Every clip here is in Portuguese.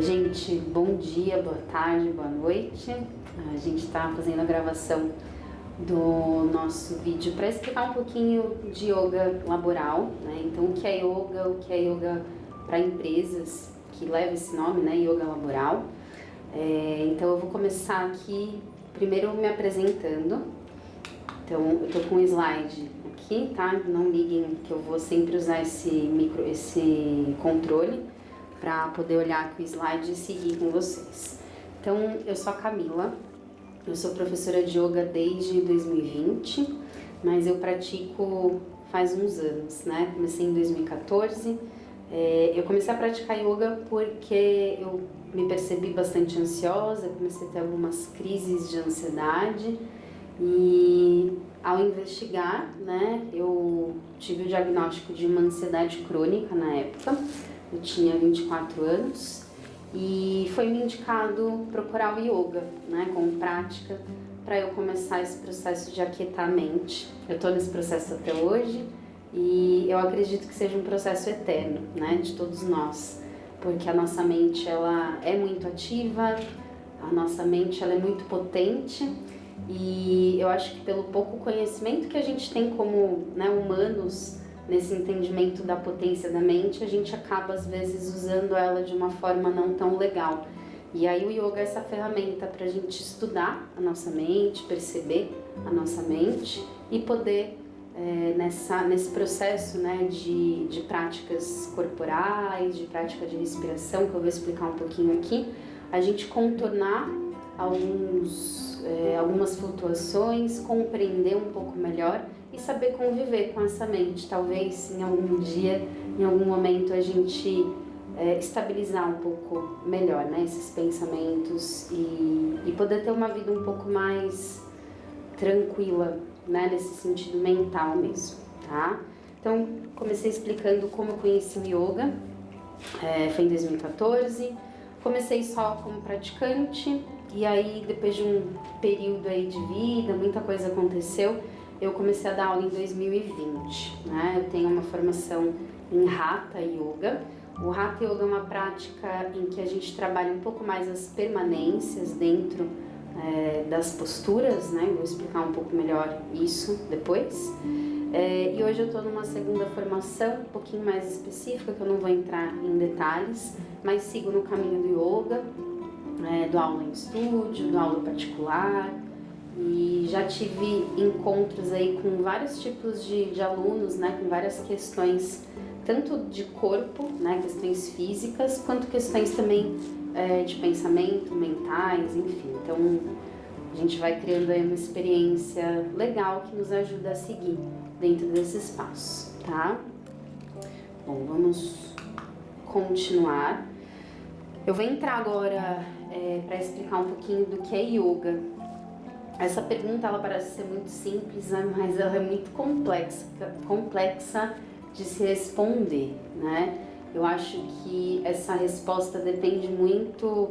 Gente, bom dia, boa tarde, boa noite. A gente está fazendo a gravação do nosso vídeo para explicar um pouquinho de yoga laboral, né? Então, o que é yoga para empresas, que leva esse nome, né? Yoga laboral. Então, eu vou começar aqui, primeiro me apresentando. Então, eu tô com um slide aqui, tá? Não liguem que eu vou sempre usar esse controle para poder olhar com o slide e seguir com vocês. Então, eu sou a Camila, eu sou professora de yoga desde 2020, mas eu pratico faz uns anos, né? Comecei em 2014. Eu comecei a praticar yoga porque eu me percebi bastante ansiosa, comecei a ter algumas crises de ansiedade e ao investigar, né, eu tive o diagnóstico de uma ansiedade crônica na época. Eu tinha 24 anos e foi me indicado procurar o yoga, né, como prática, para eu começar esse processo de aquietar a mente. Eu estou nesse processo até hoje e eu acredito que seja um processo eterno, né, de todos nós, porque a nossa mente ela é muito ativa, a nossa mente ela é muito potente e eu acho que pelo pouco conhecimento que a gente tem como, né, humanos, nesse entendimento da potência da mente, a gente acaba às vezes usando ela de uma forma não tão legal. E aí o yoga é essa ferramenta para a gente estudar a nossa mente, perceber a nossa mente e poder, nesse processo, né, de práticas corporais, de prática de respiração, que eu vou explicar um pouquinho aqui, a gente contornar algumas flutuações, compreender um pouco melhor e saber conviver com essa mente. Talvez em algum dia, em algum momento, a gente estabilizar um pouco melhor, né, esses pensamentos e poder ter uma vida um pouco mais tranquila, né, nesse sentido mental mesmo, tá? Então, comecei explicando como eu conheci o yoga, foi em 2014, comecei só como praticante e aí depois de um período aí de vida, muita coisa aconteceu, eu comecei a dar aula em 2020, né? Eu tenho uma formação em Hatha Yoga. O Hatha Yoga é uma prática em que a gente trabalha um pouco mais as permanências dentro das posturas, né? Eu vou explicar um pouco melhor isso depois. E hoje eu estou numa segunda formação, um pouquinho mais específica, que eu não vou entrar em detalhes, mas sigo no caminho do yoga, do aula em estúdio, do aula particular. E já tive encontros aí com vários tipos de alunos, né, com várias questões, tanto de corpo, né, questões físicas, quanto questões também de pensamento, mentais, enfim. Então, a gente vai criando aí uma experiência legal que nos ajuda a seguir dentro desse espaço, tá? Bom, vamos continuar. Eu vou entrar agora para explicar um pouquinho do que é yoga. Essa pergunta ela parece ser muito simples, né? Mas ela é muito complexa de se responder, né? Eu acho que essa resposta depende muito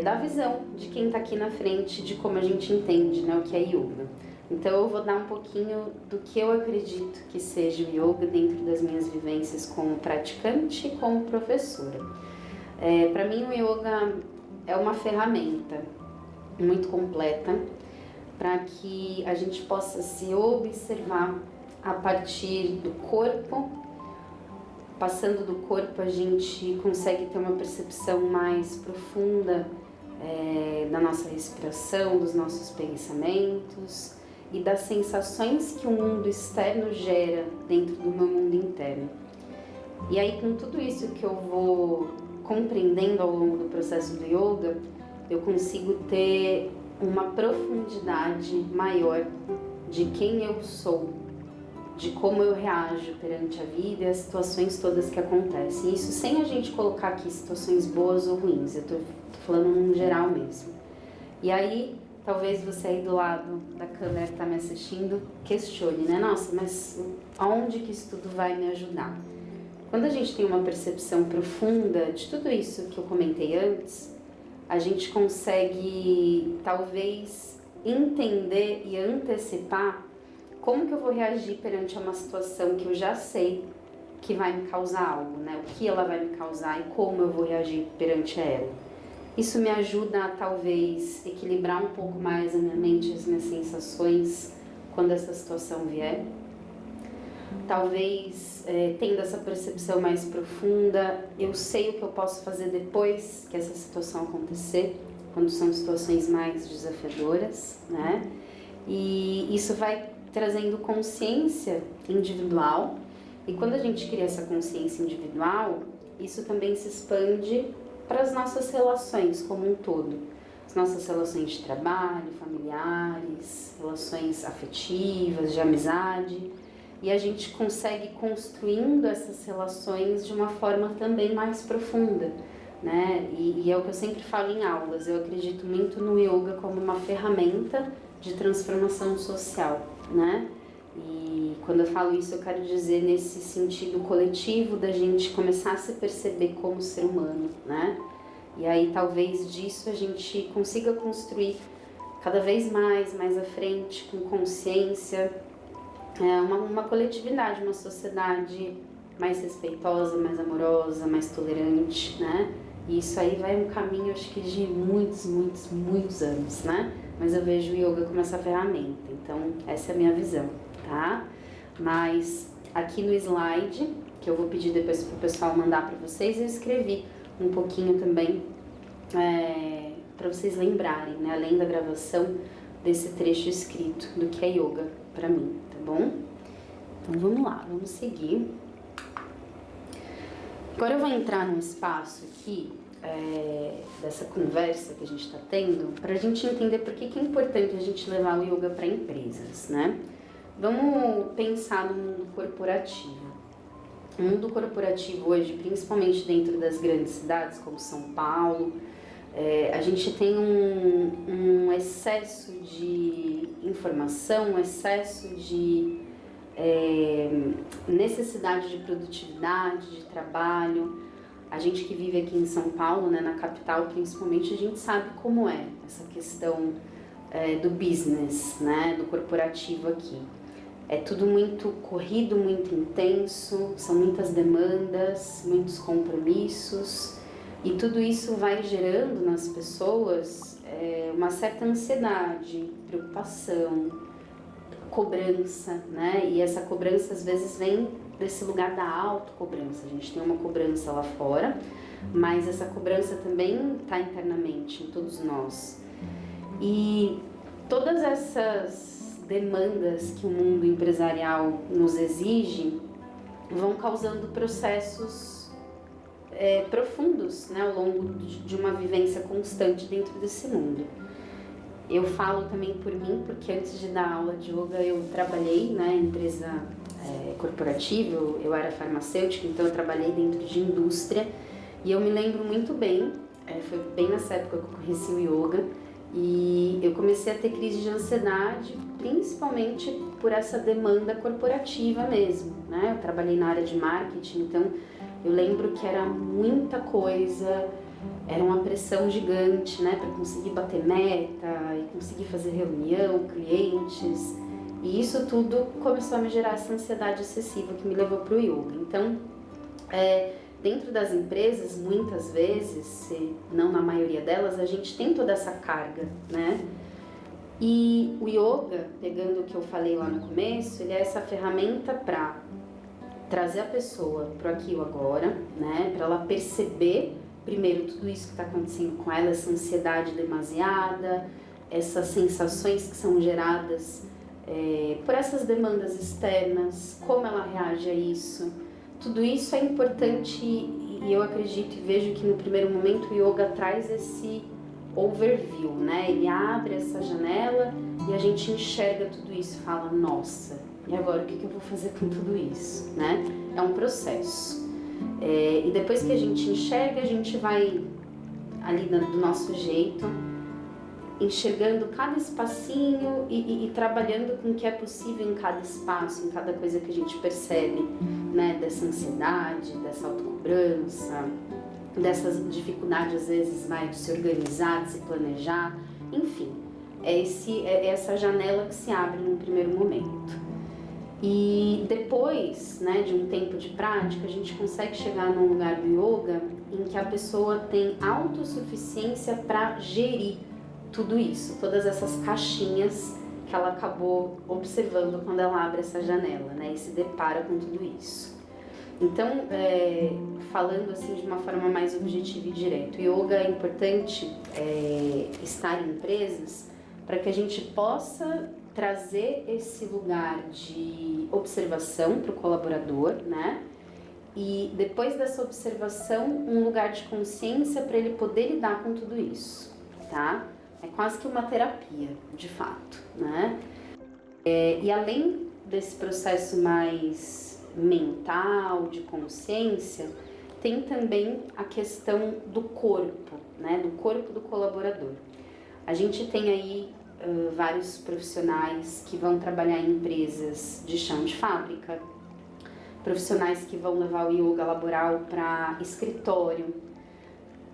da visão de quem está aqui na frente, de como a gente entende, né, o que é yoga. Então eu vou dar um pouquinho do que eu acredito que seja o yoga dentro das minhas vivências como praticante e como professora. Para mim o yoga é uma ferramenta muito completa para que a gente possa se observar a partir do corpo. Passando do corpo a gente consegue ter uma percepção mais profunda da nossa respiração, dos nossos pensamentos e das sensações que o mundo externo gera dentro do meu mundo interno. E aí, com tudo isso que eu vou compreendendo ao longo do processo do yoga, eu consigo ter uma profundidade maior de quem eu sou, de como eu reajo perante a vida e as situações todas que acontecem. Isso sem a gente colocar aqui situações boas ou ruins, eu tô falando num geral mesmo. E aí, talvez você aí do lado da câmera que tá me assistindo questione, né? Nossa, mas aonde que isso tudo vai me ajudar? Quando a gente tem uma percepção profunda de tudo isso que eu comentei antes, a gente consegue talvez entender e antecipar como que eu vou reagir perante uma situação que eu já sei que vai me causar algo, né? O que ela vai me causar e como eu vou reagir perante ela. Isso me ajuda a talvez equilibrar um pouco mais a minha mente, as minhas sensações quando essa situação vier. Talvez tendo essa percepção mais profunda, eu sei o que eu posso fazer depois que essa situação acontecer, quando são situações mais desafiadoras, né? E isso vai trazendo consciência individual, e quando a gente cria essa consciência individual, isso também se expande para as nossas relações como um todo. As nossas relações de trabalho, familiares, relações afetivas, de amizade, e a gente consegue construindo essas relações de uma forma também mais profunda, né? E é o que eu sempre falo em aulas, eu acredito muito no yoga como uma ferramenta de transformação social, né? E quando eu falo isso, eu quero dizer nesse sentido coletivo da gente começar a se perceber como ser humano, né? E aí talvez disso a gente consiga construir cada vez mais à frente, com consciência, uma coletividade, uma sociedade mais respeitosa, mais amorosa, mais tolerante, né? E isso aí vai um caminho, acho que de muitos anos, né? Mas eu vejo o yoga como essa ferramenta, então essa é a minha visão, tá? Mas aqui no slide, que eu vou pedir depois pro pessoal mandar para vocês, eu escrevi um pouquinho também para vocês lembrarem, né? Além da gravação desse trecho escrito do que é yoga para mim, tá bom? Então vamos lá, vamos seguir. Agora eu vou entrar num espaço aqui dessa conversa que a gente está tendo para a gente entender por que é importante a gente levar o yoga para empresas, né? Vamos pensar no mundo corporativo. O mundo corporativo hoje, principalmente dentro das grandes cidades como São Paulo, a gente tem um excesso de informação, um excesso de necessidade de produtividade, de trabalho. A gente que vive aqui em São Paulo, né, na capital principalmente, a gente sabe como é essa questão do business, né, do corporativo aqui. É tudo muito corrido, muito intenso, são muitas demandas, muitos compromissos, e tudo isso vai gerando nas pessoas uma certa ansiedade, preocupação, cobrança, né? E essa cobrança às vezes vem desse lugar da autocobrança. A gente tem uma cobrança lá fora, mas essa cobrança também está internamente em todos nós. E todas essas demandas que o mundo empresarial nos exige vão causando processos profundos, né, ao longo de uma vivência constante dentro desse mundo. Eu falo também por mim, porque antes de dar aula de yoga eu trabalhei, né, em empresa corporativa, eu era farmacêutica, então eu trabalhei dentro de indústria, e eu me lembro muito bem, foi bem nessa época que eu conheci o yoga, e eu comecei a ter crise de ansiedade, principalmente por essa demanda corporativa mesmo, né? Eu trabalhei na área de marketing, então eu lembro que era muita coisa, era uma pressão gigante, né? Para conseguir bater meta e conseguir fazer reunião, clientes, e isso tudo começou a me gerar essa ansiedade excessiva que me levou para o yoga. Então, dentro das empresas, muitas vezes, se não na maioria delas, a gente tem toda essa carga, né? E o yoga, pegando o que eu falei lá no começo, ele é essa ferramenta para trazer a pessoa para o aqui e o agora, né? Para ela perceber, primeiro, tudo isso que está acontecendo com ela, essa ansiedade demasiada, essas sensações que são geradas por essas demandas externas, como ela reage a isso. Tudo isso é importante e eu acredito e vejo que no primeiro momento o yoga traz esse overview, né? Ele abre essa janela e a gente enxerga tudo isso e fala, nossa, e agora o que eu vou fazer com tudo isso, né? É um processo. E depois que a gente enxerga, a gente vai ali do nosso jeito, enxergando cada espacinho e trabalhando com o que é possível em cada espaço, em cada coisa que a gente percebe, né? Dessa ansiedade, dessa autocobrança, dessas dificuldades às vezes mais de se organizar, de se planejar, enfim, é essa janela que se abre no primeiro momento. E depois, né, de um tempo de prática, a gente consegue chegar num lugar do yoga em que a pessoa tem autossuficiência para gerir tudo isso, todas essas caixinhas que ela acabou observando quando ela abre essa janela, né, e se depara com tudo isso. Então, falando assim de uma forma mais objetiva e direta, o yoga é importante estar em empresas para que a gente possa trazer esse lugar de observação para o colaborador, né? E depois dessa observação, um lugar de consciência para ele poder lidar com tudo isso, tá? É quase que uma terapia, de fato, né? E além desse processo mais mental, de consciência, tem também a questão do corpo, né? Do corpo do colaborador. A gente tem aí vários profissionais que vão trabalhar em empresas de chão de fábrica, profissionais que vão levar o yoga laboral para escritório.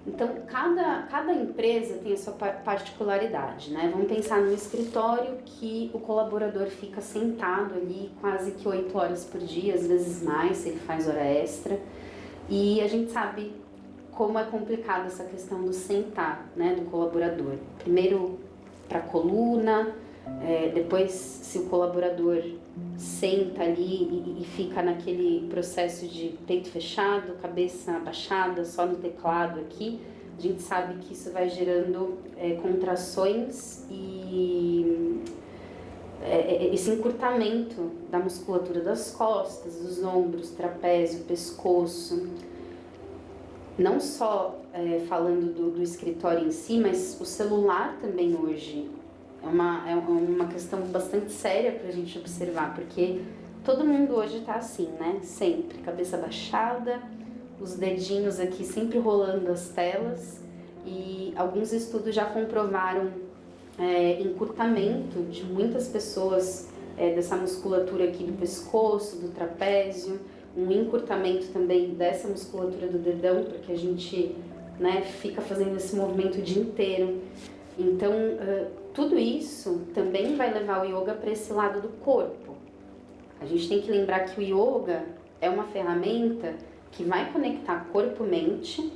Então, cada empresa tem a sua particularidade, né? Vamos pensar no escritório que o colaborador fica sentado ali quase que 8 horas por dia, às vezes mais, se ele faz hora extra. E a gente sabe como é complicada essa questão do sentar, né, do colaborador. Primeiro para a coluna, depois se o colaborador senta ali e fica naquele processo de peito fechado, cabeça abaixada, só no teclado aqui, a gente sabe que isso vai gerando contrações e esse encurtamento da musculatura das costas, dos ombros, trapézio, pescoço. Não só falando do escritório em si, mas o celular também hoje é uma questão bastante séria para a gente observar, porque todo mundo hoje está assim, né? Sempre, cabeça baixada, os dedinhos aqui sempre rolando as telas, e alguns estudos já comprovaram encurtamento de muitas pessoas dessa musculatura aqui do pescoço, do trapézio, um encurtamento também dessa musculatura do dedão, porque a gente, né, fica fazendo esse movimento o dia inteiro. Então, tudo isso também vai levar o yoga para esse lado do corpo. A gente tem que lembrar que o yoga é uma ferramenta que vai conectar corpo e mente.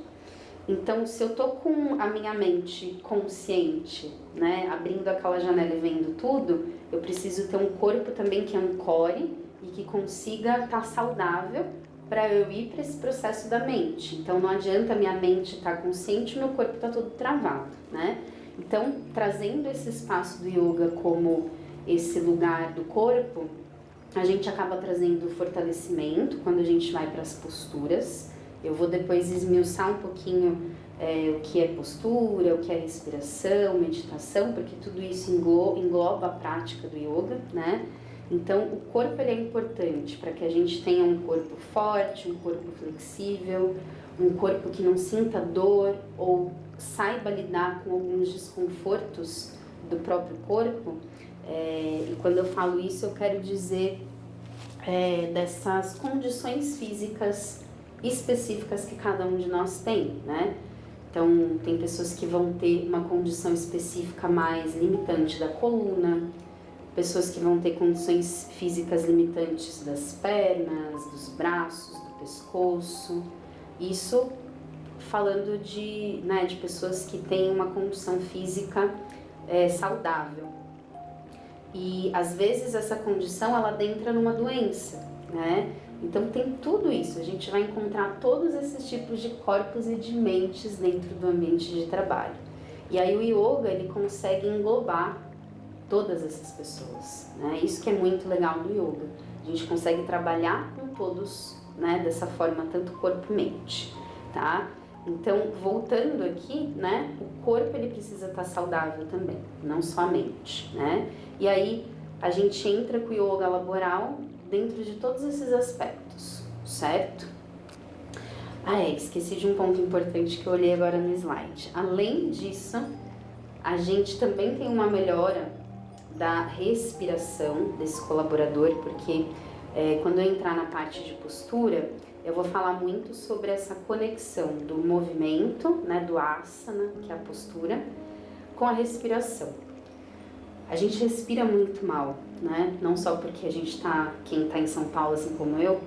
Então, se eu tô com a minha mente consciente, né, abrindo aquela janela e vendo tudo, eu preciso ter um corpo também que ancore e que consiga estar saudável para eu ir para esse processo da mente. Então, não adianta minha mente estar consciente e meu corpo está todo travado, né? Então, trazendo esse espaço do yoga como esse lugar do corpo, a gente acaba trazendo fortalecimento quando a gente vai para as posturas. Eu vou depois esmiuçar um pouquinho o que é postura, o que é respiração, meditação, porque tudo isso engloba a prática do yoga, né? Então, o corpo ele é importante para que a gente tenha um corpo forte, um corpo flexível, um corpo que não sinta dor ou saiba lidar com alguns desconfortos do próprio corpo. E quando eu falo isso, eu quero dizer dessas condições físicas específicas que cada um de nós tem, né? Então, tem pessoas que vão ter uma condição específica mais limitante da coluna, pessoas que vão ter condições físicas limitantes das pernas, dos braços, do pescoço. Isso falando de pessoas que têm uma condição física saudável. E às vezes essa condição ela adentra numa doença, né? Então tem tudo isso, a gente vai encontrar todos esses tipos de corpos e de mentes dentro do ambiente de trabalho. E aí o yoga ele consegue englobar todas essas pessoas, né? Isso que é muito legal do yoga. A gente consegue trabalhar com todos, né, dessa forma, tanto corpo e mente, tá? Então, voltando aqui, né, o corpo ele precisa estar saudável também, não só a mente, né? E aí a gente entra com o yoga laboral dentro de todos esses aspectos, certo? Esqueci de um ponto importante que eu olhei agora no slide. Além disso, a gente também tem uma melhora da respiração desse colaborador, porque quando eu entrar na parte de postura, eu vou falar muito sobre essa conexão do movimento, né, do asana, que é a postura, com a respiração. a gente respira muito mal, né? Não só porque a gente tá, quem tá em São Paulo, assim como eu,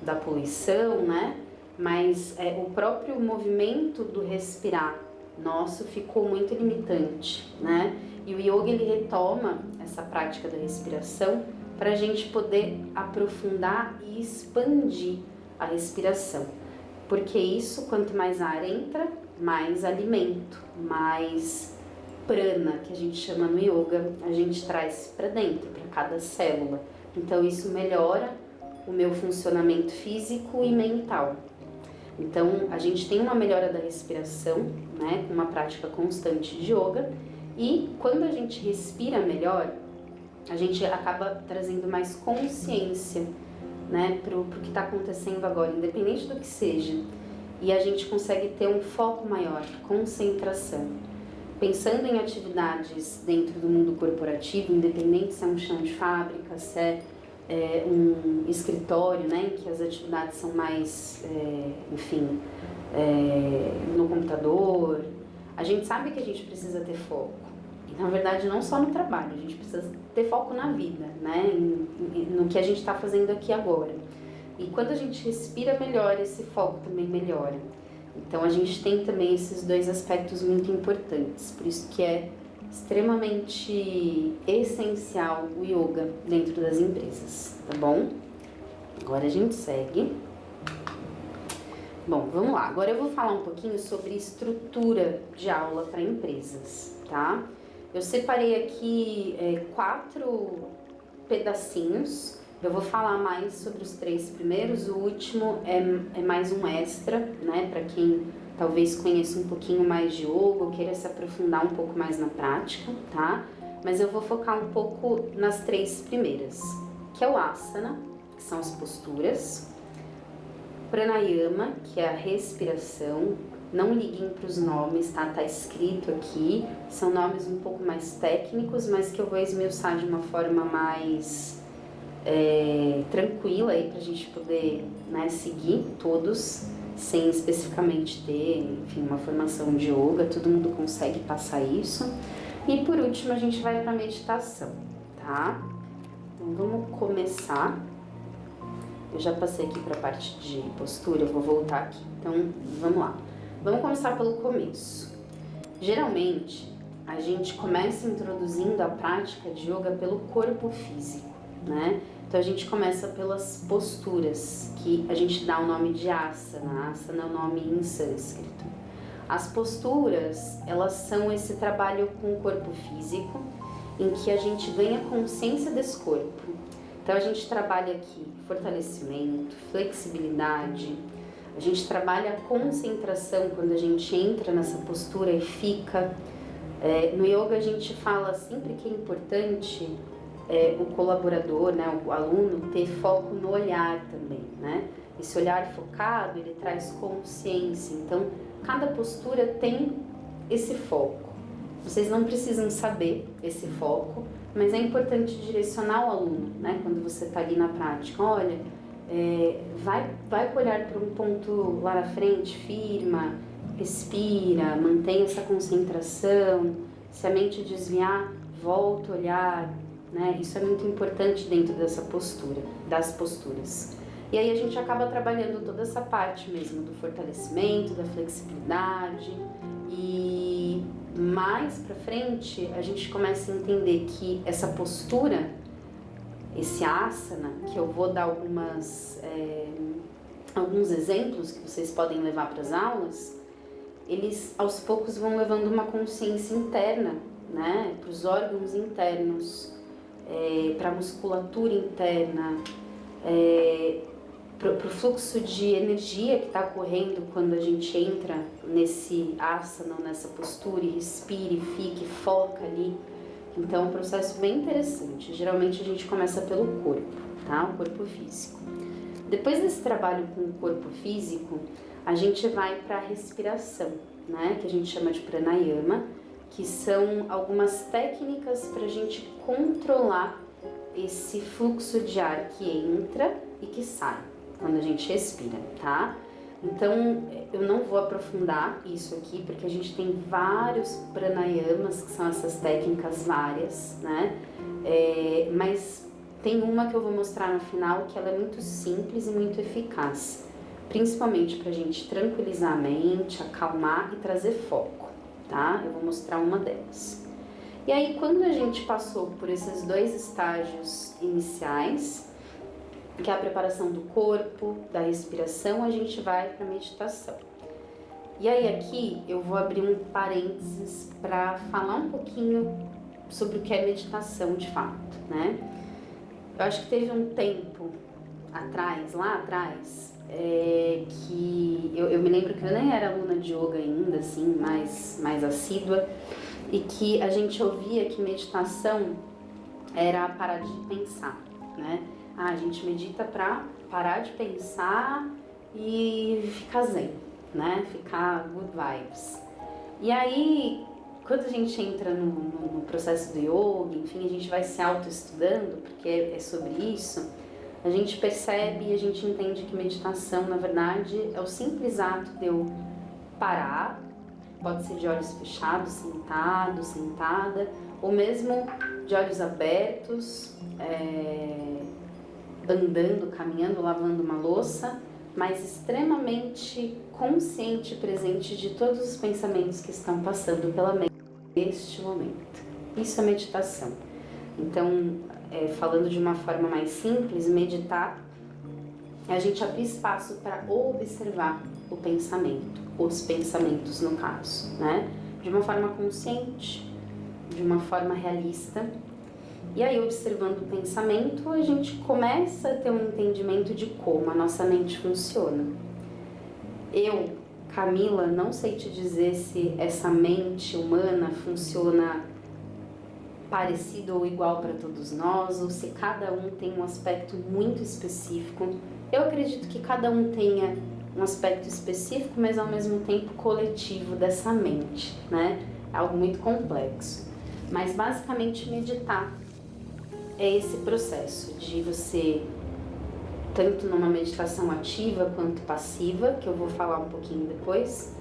da poluição, né? Mas o próprio movimento do respirar nosso ficou muito limitante, né? E o yoga, ele retoma essa prática da respiração para a gente poder aprofundar e expandir a respiração. Porque isso, quanto mais ar entra, mais alimento, mais prana, que a gente chama no yoga, a gente traz para dentro, para cada célula. Então isso melhora o meu funcionamento físico e mental. Então a gente tem uma melhora da respiração, né, com uma prática constante de yoga, e quando a gente respira melhor, a gente acaba trazendo mais consciência, né, pro que está acontecendo agora, independente do que seja, e a gente consegue ter um foco maior, concentração. Pensando em atividades dentro do mundo corporativo, independente se é um chão de fábrica, se é um escritório, né, em que as atividades são mais, no computador, a gente sabe que a gente precisa ter foco. E, na verdade, não só no trabalho, a gente precisa ter foco na vida, né, no que a gente está fazendo aqui agora. E quando a gente respira melhor, esse foco também melhora. Então a gente tem também esses dois aspectos muito importantes, por isso que é extremamente essencial o yoga dentro das empresas, tá bom? Agora a gente segue. Bom, vamos lá. Agora eu vou falar um pouquinho sobre estrutura de aula para empresas, tá? Eu separei aqui 4 pedacinhos. Eu vou falar mais sobre os 3 primeiros, o último é mais um extra, né, para quem talvez conheça um pouquinho mais de yoga ou queira se aprofundar um pouco mais na prática, tá? Mas eu vou focar um pouco nas 3 primeiras, que é o asana, que são as posturas, pranayama, que é a respiração. Não liguem para os nomes, tá? Tá escrito aqui, são nomes um pouco mais técnicos, mas que eu vou esmiuçar de uma forma mais tranquila aí pra gente poder, né, seguir todos, sem especificamente ter, enfim, uma formação de yoga, todo mundo consegue passar isso. E por último a gente vai para meditação, tá? Então vamos começar. Eu já passei aqui para a parte de postura, eu vou voltar aqui. Então vamos lá. Vamos começar pelo começo. Geralmente a gente começa introduzindo a prática de yoga pelo corpo físico, né? Então a gente começa pelas posturas, que a gente dá o nome de asana. Asana é o nome em sânscrito. As posturas, elas são esse trabalho com o corpo físico, em que a gente ganha consciência desse corpo. Então a gente trabalha aqui fortalecimento, flexibilidade, a gente trabalha a concentração quando a gente entra nessa postura e fica. No yoga a gente fala sempre que é importante o colaborador, né, o aluno, ter foco no olhar também, né? Esse olhar focado, ele traz consciência. Então, cada postura tem esse foco. Vocês não precisam saber esse foco, mas é importante direcionar o aluno, né? Quando você está ali na prática, olha, vai olhar para um ponto lá na frente, firma, respira, mantém essa concentração. Se a mente desviar, volta a olhar, né? Isso é muito importante dentro dessa postura, das posturas. E aí a gente acaba trabalhando toda essa parte mesmo do fortalecimento, da flexibilidade, e mais pra frente a gente começa a entender que essa postura, esse asana, que eu vou dar alguns exemplos que vocês podem levar para as aulas, eles aos poucos vão levando uma consciência interna, né, para os órgãos internos, para a musculatura interna, para o fluxo de energia que está ocorrendo quando a gente entra nesse asana, nessa postura, e respira, e fica, e foca ali. Então é um processo bem interessante. Geralmente a gente começa pelo corpo, tá? O corpo físico. Depois desse trabalho com o corpo físico, a gente vai para a respiração, né? Que a gente chama de pranayama, que são algumas técnicas para a gente controlar esse fluxo de ar que entra e que sai quando a gente respira, tá? Então, eu não vou aprofundar isso aqui, porque a gente tem vários pranayamas, que são essas técnicas várias, né? Mas tem uma que eu vou mostrar no final, que ela é muito simples e muito eficaz, principalmente para a gente tranquilizar a mente, acalmar e trazer foco, tá? Eu vou mostrar uma delas. E aí, quando a gente passou por esses 2 estágios iniciais, que é a preparação do corpo, da respiração, a gente vai para a meditação. E aí aqui eu vou abrir um parênteses para falar um pouquinho sobre o que é meditação de fato, né? Eu acho que teve um tempo atrás, lá atrás, que eu me lembro que eu nem era aluna de yoga ainda, assim, mais assídua, e que a gente ouvia que meditação era parar de pensar, né? A gente medita para parar de pensar e ficar zen, né? Ficar good vibes. E aí, quando a gente entra no processo do yoga, enfim, a gente vai se autoestudando, porque é sobre isso, a gente percebe e a gente entende que meditação, na verdade, é o simples ato de eu parar, pode ser de olhos fechados, sentado, sentada, ou mesmo de olhos abertos, andando, caminhando, lavando uma louça, mas extremamente consciente e presente de todos os pensamentos que estão passando pela mente neste momento. Isso é meditação. Então, falando de uma forma mais simples, meditar é a gente abrir espaço para observar o pensamento, os pensamentos no caso, né? De uma forma consciente, de uma forma realista. E aí, observando o pensamento, a gente começa a ter um entendimento de como a nossa mente funciona. Eu, Camila, não sei te dizer se essa mente humana funciona parecido ou igual para todos nós, ou se cada um tem um aspecto muito específico. Eu acredito que cada um tenha um aspecto específico, mas ao mesmo tempo coletivo dessa mente, né? É algo muito complexo. Mas basicamente meditar é esse processo de você, tanto numa meditação ativa quanto passiva, que eu vou falar um pouquinho depois,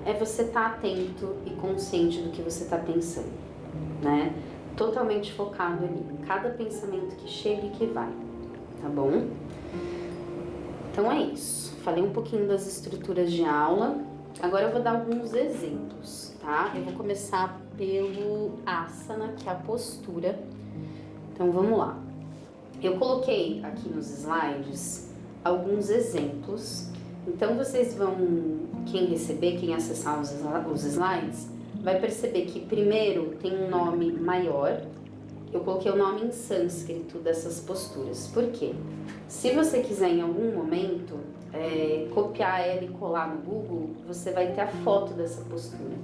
é você estar atento e consciente do que você está pensando, né? Totalmente focado ali, em cada pensamento que chega e que vai, tá bom? Então é isso. Falei um pouquinho das estruturas de aula, agora eu vou dar alguns exemplos, tá? Eu vou começar pelo asana, que é a postura. Então vamos lá. Eu coloquei aqui nos slides alguns exemplos. Então vocês vão, quem receber, quem acessar os slides, vai perceber que primeiro tem um nome maior. Eu coloquei o nome em sânscrito dessas posturas. Por quê? Se você quiser em algum momento copiar ela e colar no Google, você vai ter a foto dessa postura.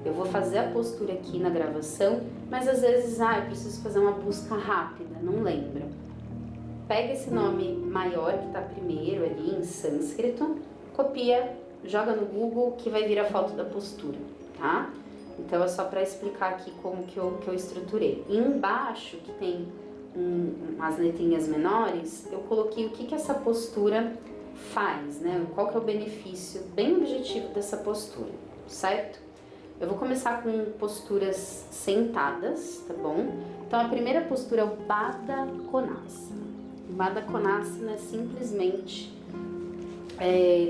Eu vou fazer a postura aqui na gravação, mas às vezes, eu preciso fazer uma busca rápida, não lembro. Pega esse nome maior que está primeiro ali em sânscrito, copia, joga no Google que vai vir a foto da postura, tá? Então é só para explicar aqui como que eu estruturei. E embaixo, que tem umas letrinhas menores, eu coloquei o que essa postura faz, né? Qual que é o benefício bem objetivo dessa postura, certo? Eu vou começar com posturas sentadas, tá bom? Então a primeira postura é o Baddha Konasana. O Baddha Konasana é simplesmente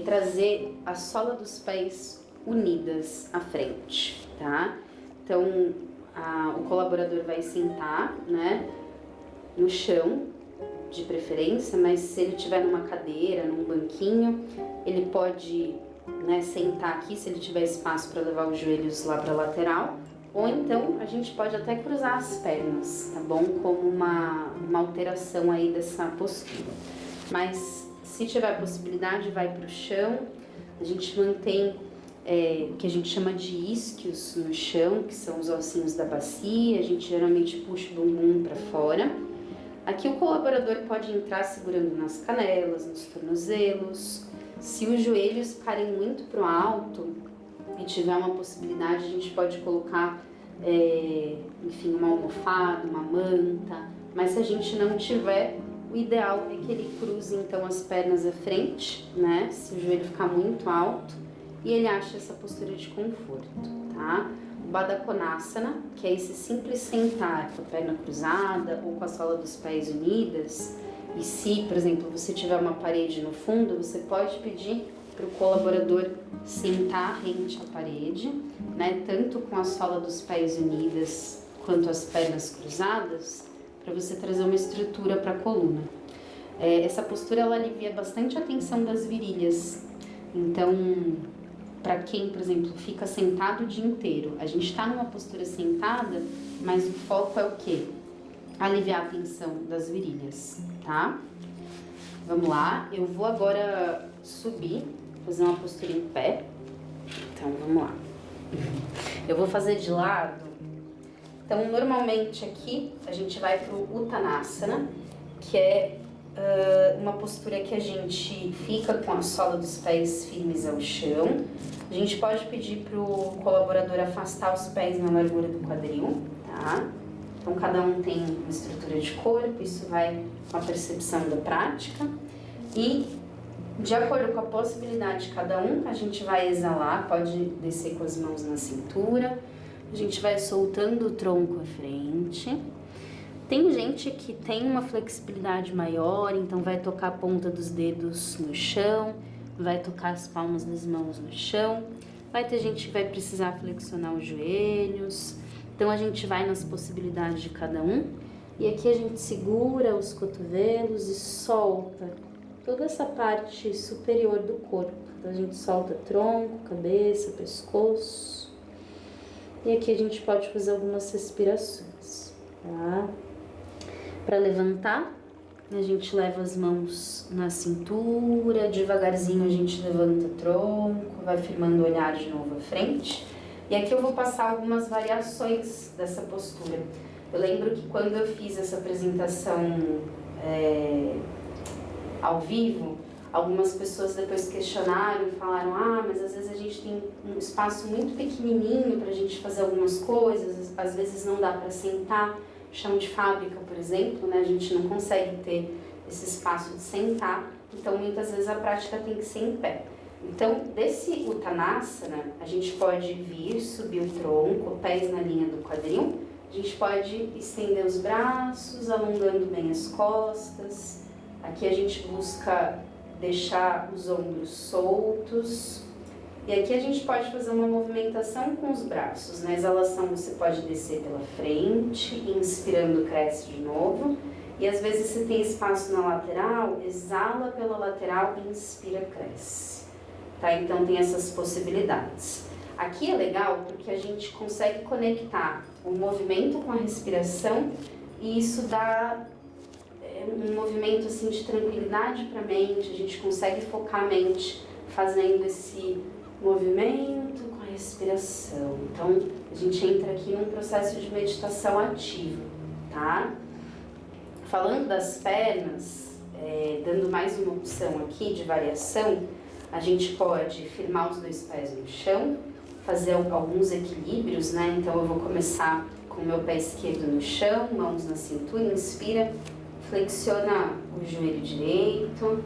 trazer a sola dos pés unidas à frente, tá? Então o colaborador vai sentar, né, no chão, de preferência, mas se ele estiver numa cadeira, num banquinho, ele pode, né, sentar aqui se ele tiver espaço para levar os joelhos lá para a lateral, ou então a gente pode até cruzar as pernas, tá bom? Como uma alteração aí dessa postura. Mas se tiver possibilidade, vai para o chão. A gente mantém o que a gente chama de isquios no chão, que são os ossinhos da bacia. A gente geralmente puxa o bumbum para fora. Aqui o colaborador pode entrar segurando nas canelas, nos tornozelos. Se os joelhos ficarem muito para o alto e tiver uma possibilidade, a gente pode colocar, enfim, uma almofada, uma manta. Mas se a gente não tiver, O ideal é que ele cruze então as pernas à frente, né? Se o joelho ficar muito alto, e ele ache essa postura de conforto, tá? O Baddha Konasana, que é esse simples sentar com a perna cruzada ou com a sola dos pés unidas. E se, por exemplo, você tiver uma parede no fundo, você pode pedir para o colaborador sentar rente à parede, né? Tanto com a sola dos pés unidas quanto as pernas cruzadas, para você trazer uma estrutura para a coluna. Essa postura ela alivia bastante a tensão das virilhas. Então, para quem, por exemplo, fica sentado o dia inteiro, a gente está numa postura sentada, mas o foco é o quê? Aliviar a tensão das virilhas, tá? Vamos lá, eu vou agora subir, fazer uma postura em pé. Então, vamos lá. Eu vou fazer de lado. Então, normalmente aqui a gente vai para o Uttanasana, que é uma postura que a gente fica com a sola dos pés firmes ao chão. A gente pode pedir para o colaborador afastar os pés na largura do quadril, tá? Então, cada um tem uma estrutura de corpo, isso vai com a percepção da prática. E, de acordo com a possibilidade de cada um, a gente vai exalar, pode descer com as mãos na cintura. A gente vai soltando o tronco à frente. Tem gente que tem uma flexibilidade maior, então vai tocar a ponta dos dedos no chão, vai tocar as palmas das mãos no chão. Vai ter gente que vai precisar flexionar os joelhos. Então a gente vai nas possibilidades de cada um. E aqui a gente segura os cotovelos e solta toda essa parte superior do corpo. Então a gente solta tronco, cabeça, pescoço. E aqui a gente pode fazer algumas respirações, tá? Para levantar, a gente leva as mãos na cintura, devagarzinho a gente levanta o tronco, vai firmando o olhar de novo à frente. E aqui eu vou passar algumas variações dessa postura. Eu lembro que quando eu fiz essa apresentação ao vivo, algumas pessoas depois questionaram e falaram: mas às vezes a gente tem um espaço muito pequenininho para a gente fazer algumas coisas, às vezes não dá para sentar. Chão de fábrica, por exemplo, né? A gente não consegue ter esse espaço de sentar, então muitas vezes a prática tem que ser em pé. Então, desse Uttanasana, a gente pode vir, subir o tronco, pés na linha do quadril. A gente pode estender os braços, alongando bem as costas. Aqui a gente busca deixar os ombros soltos. E aqui a gente pode fazer uma movimentação com os braços. Na exalação você pode descer pela frente, inspirando cresce de novo. E às vezes se tem espaço na lateral, exala pela lateral e inspira, cresce. Tá? Então tem essas possibilidades. Aqui é legal porque a gente consegue conectar o movimento com a respiração e isso dá um movimento assim de tranquilidade para a mente. A gente consegue focar a mente fazendo esse movimento com a respiração. Então, a gente entra aqui num processo de meditação ativa, tá? Falando das pernas, dando mais uma opção aqui de variação, a gente pode firmar os dois pés no chão, fazer alguns equilíbrios, né? Então, eu vou começar com o meu pé esquerdo no chão, mãos na cintura, inspira, flexiona o joelho direito,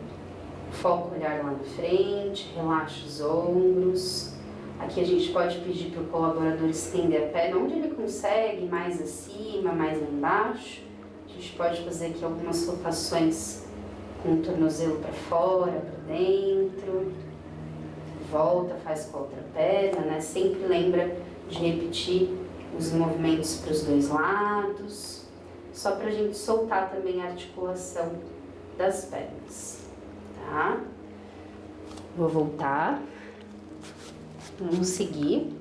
foca o olhar lá na frente, relaxa os ombros. Aqui a gente pode pedir para o colaborador estender a perna onde ele consegue, mais acima, mais lá embaixo. A gente pode fazer aqui algumas rotações com o tornozelo para fora, para dentro. Volta, faz com a outra perna, né? Sempre lembra de repetir os movimentos para os dois lados, só para a gente soltar também a articulação das pernas. Tá? Vou voltar. Vamos seguir.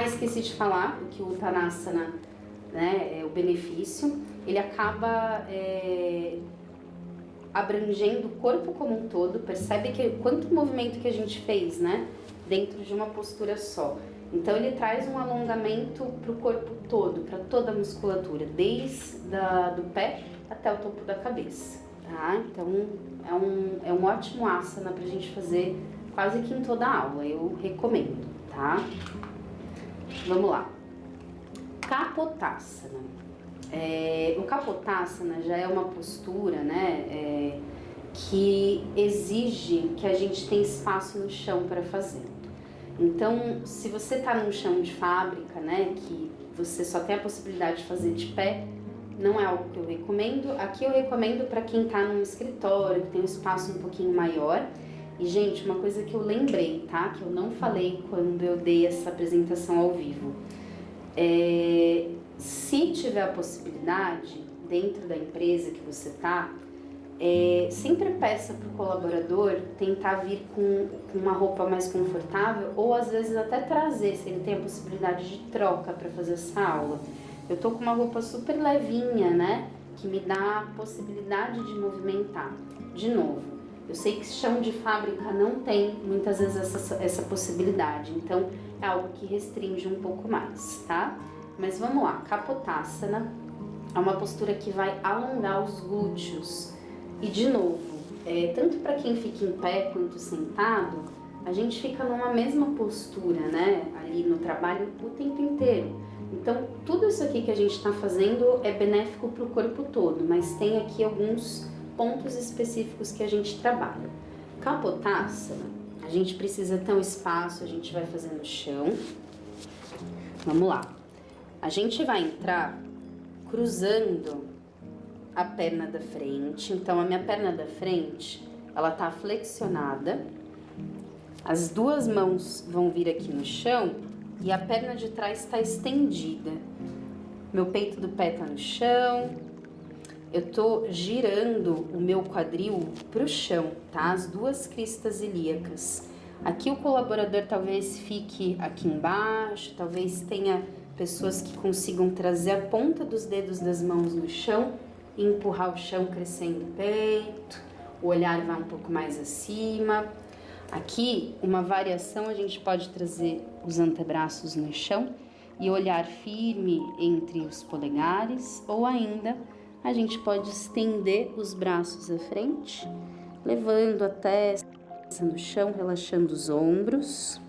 Esqueci de falar que o Uttanasana, né, o benefício, ele acaba abrangendo o corpo como um todo. Percebe que quanto movimento que a gente fez, né, dentro de uma postura só. Então ele traz um alongamento para o corpo todo, para toda a musculatura, desde do pé até o topo da cabeça. Tá? Então é um ótimo asana para a gente fazer quase que em toda a aula, eu recomendo, tá? Vamos lá. Kapotasana. O Kapotasana já é uma postura, né, que exige que a gente tenha espaço no chão para fazer. Então, se você está num chão de fábrica, né, que você só tem a possibilidade de fazer de pé, não é algo que eu recomendo. Aqui eu recomendo para quem está num escritório, que tem um espaço um pouquinho maior. E, gente, uma coisa que eu lembrei, tá? Que eu não falei quando eu dei essa apresentação ao vivo. Se tiver a possibilidade, dentro da empresa que você tá, sempre peça para o colaborador tentar vir com uma roupa mais confortável, ou às vezes até trazer, se ele tem a possibilidade de troca para fazer essa aula. Eu tô com uma roupa super levinha, né, que me dá a possibilidade de movimentar. De novo, eu sei que chão de fábrica não tem muitas vezes essa possibilidade, então é algo que restringe um pouco mais, tá? Mas vamos lá, Kapotasana é uma postura que vai alongar os glúteos. E de novo, tanto para quem fica em pé quanto sentado, a gente fica numa mesma postura, né, ali no trabalho o tempo inteiro. Então, tudo isso aqui que a gente está fazendo é benéfico para o corpo todo, mas tem aqui alguns pontos específicos que a gente trabalha. Kapotasana, a gente precisa ter um espaço, a gente vai fazer no chão. Vamos lá. A gente vai entrar cruzando a perna da frente. Então, a minha perna da frente, ela tá flexionada. As duas mãos vão vir aqui no chão e a perna de trás está estendida. Meu peito do pé tá no chão. Eu tô girando o meu quadril pro chão, tá? As duas cristas ilíacas. Aqui o colaborador talvez fique aqui embaixo, talvez tenha pessoas que consigam trazer a ponta dos dedos das mãos no chão e empurrar o chão crescendo o peito, o olhar vai um pouco mais acima. Aqui, uma variação, a gente pode trazer os antebraços no chão e olhar firme entre os polegares, ou ainda a gente pode estender os braços à frente, levando a testa no chão, relaxando os ombros.